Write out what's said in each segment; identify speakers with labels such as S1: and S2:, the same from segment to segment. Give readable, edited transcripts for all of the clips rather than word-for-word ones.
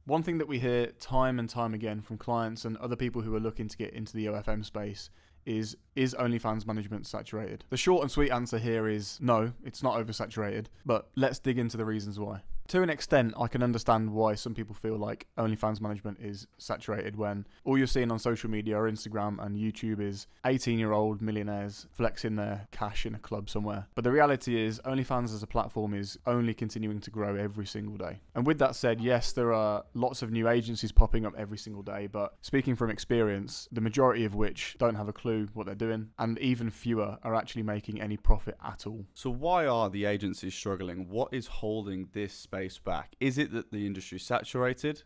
S1: One thing that we hear time and time again from clients and other people who are looking to get into the OFM space is OnlyFans management saturated? The short and sweet answer here is no, it's not oversaturated, but let's dig into the reasons why. To an extent, I can understand why some people feel like OnlyFans management is saturated when all you're seeing on social media or Instagram and YouTube is 18-year-old millionaires flexing their cash in a club somewhere. But the reality is OnlyFans as a platform is only continuing to grow every single day. And with that said, yes, there are lots of new agencies popping up every single day, but speaking from experience, the majority of which don't have a clue what they're doing, and even fewer are actually making any profit at all.
S2: So why are the agencies struggling? What is holding this space back? Is it that the industry is saturated?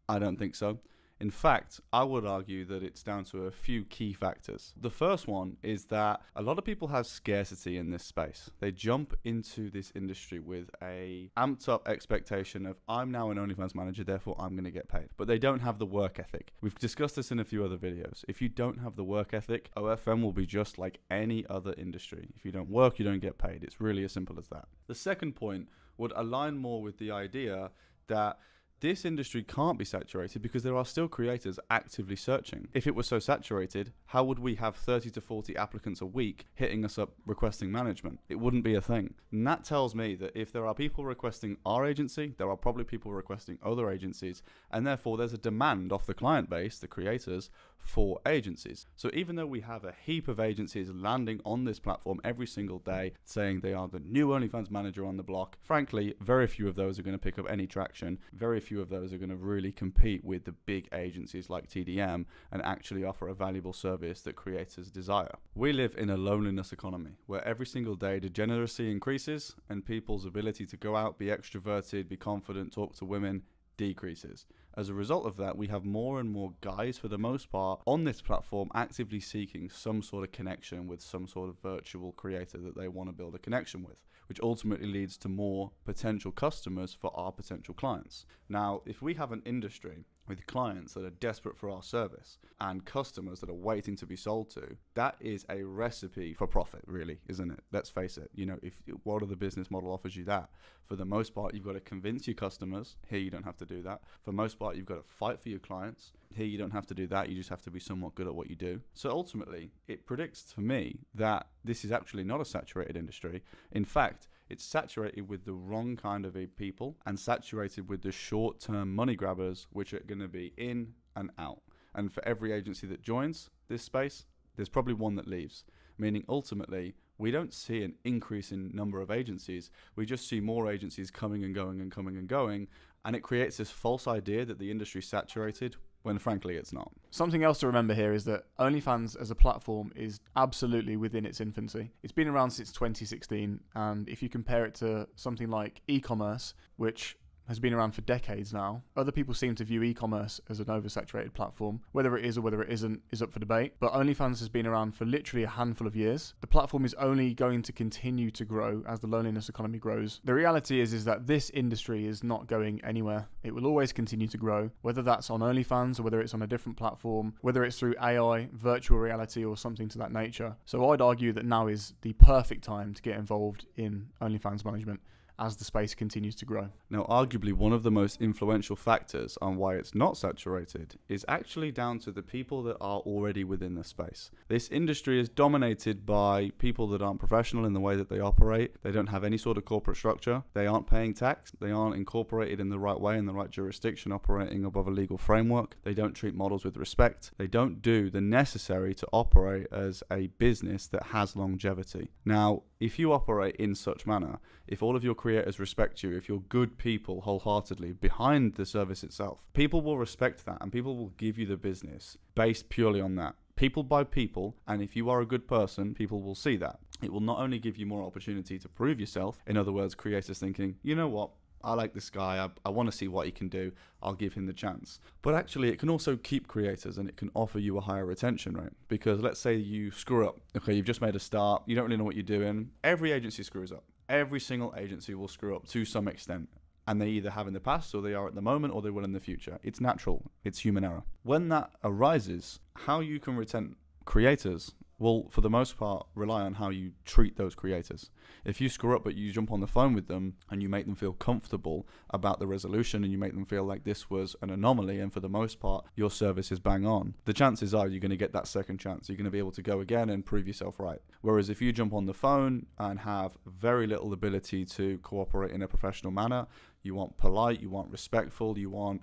S2: I don't think so. In fact, I would argue that it's down to a few key factors. The first one is that a lot of people have scarcity in this space. They jump into this industry with a amped up expectation of, I'm now an OnlyFans manager, therefore I'm going to get paid. But they don't have the work ethic. We've discussed this in a few other videos. If you don't have the work ethic, OFM will be just like any other industry. If you don't work, you don't get paid. It's really as simple as that. The second point would align more with the idea that this industry can't be saturated because there are still creators actively searching. If it was so saturated, how would we have 30 to 40 applicants a week hitting us up requesting management? It wouldn't be a thing. And that tells me that if there are people requesting our agency, there are probably people requesting other agencies, and therefore there's a demand off the client base, the creators, for agencies. So even though we have a heap of agencies landing on this platform every single day saying they are the new OnlyFans manager on the block, frankly, very few of those are going to pick up any traction. Very few of those are going to really compete with the big agencies like TDM and actually offer a valuable service that creators desire. We live in a loneliness economy where every single day degeneracy increases and people's ability to go out, be extroverted, be confident, talk to women decreases. As a result of that, we have more and more guys, for the most part, on this platform actively seeking some sort of connection with some sort of virtual creator that they want to build a connection with, which ultimately leads to more potential customers for our potential clients. Now, if we have an industry with clients that are desperate for our service and customers that are waiting to be sold to, that is a recipe for profit, really, isn't it? Let's face it. You know, what other business model offers you that? For the most part, you've got to convince your customers. Here, you don't have to do that. For the most part, you've got to fight for your clients. Here, you don't have to do that. You just have to be somewhat good at what you do. So ultimately, it predicts for me that this is actually not a saturated industry. In fact, it's saturated with the wrong kind of people and saturated with the short-term money grabbers, which are going to be in and out. And for every agency that joins this space, there's probably one that leaves. Meaning ultimately, we don't see an increase in number of agencies. We just see more agencies coming and going and coming and going. And it creates this false idea that the industry is saturated when frankly it's not.
S1: Something else to remember here is that OnlyFans as a platform is absolutely within its infancy. It's been around since 2016, and if you compare it to something like e-commerce, which has been around for decades now, other people seem to view e-commerce as an oversaturated platform. Whether it is or whether it isn't is up for debate, but OnlyFans has been around for literally a handful of years. The platform is only going to continue to grow as the loneliness economy grows. The reality is that this industry is not going anywhere. It will always continue to grow, whether that's on OnlyFans or whether it's on a different platform, whether it's through AI, virtual reality, or something to that nature. So I'd argue that now is the perfect time to get involved in OnlyFans management as the space continues to grow.
S2: Now, arguably one of the most influential factors on why it's not saturated is actually down to the people that are already within the space. This industry is dominated by people that aren't professional in the way that they operate. They don't have any sort of corporate structure. They aren't paying tax. They aren't incorporated in the right way, in the right jurisdiction, operating above a legal framework. They don't treat models with respect. They don't do the necessary to operate as a business that has longevity. Now, if you operate in such manner, if all of your creators respect you, if you're good people wholeheartedly behind the service itself, people will respect that and people will give you the business based purely on that. People buy people, and if you are a good person, people will see that. It will not only give you more opportunity to prove yourself, in other words, creators thinking, you know what, I like this guy, I want to see what he can do, I'll give him the chance. But actually, it can also keep creators and it can offer you a higher retention rate. Because let's say you screw up. Okay, you've just made a start, you don't really know what you're doing. Every agency screws up. Every single agency will screw up to some extent. And they either have in the past, or they are at the moment, or they will in the future. It's natural. It's human error. When that arises, how you can retain creators will, for the most part, rely on how you treat those creators. If you screw up but you jump on the phone with them and you make them feel comfortable about the resolution and you make them feel like this was an anomaly and for the most part your service is bang on, the chances are you're going to get that second chance. You're going to be able to go again and prove yourself right. Whereas if you jump on the phone and have very little ability to cooperate in a professional manner, you want polite, you want respectful, you want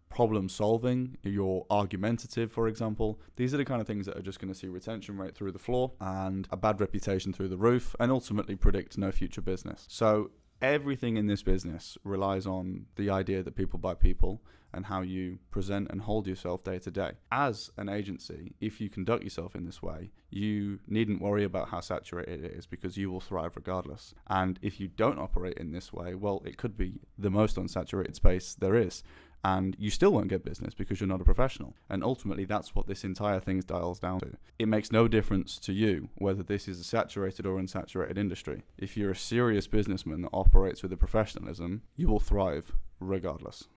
S2: problem solving, you're argumentative, for example, these are the kind of things that are just going to see retention rate through the floor and a bad reputation through the roof and ultimately predict no future business. So everything in this business relies on the idea that people buy people and how you present and hold yourself day to day. As an agency, if you conduct yourself in this way, you needn't worry about how saturated it is because you will thrive regardless. And if you don't operate in this way, well, it could be the most unsaturated space there is. And you still won't get business because you're not a professional. And ultimately, that's what this entire thing dials down to. It makes no difference to you whether this is a saturated or unsaturated industry. If you're a serious businessman that operates with a professionalism, you will thrive regardless.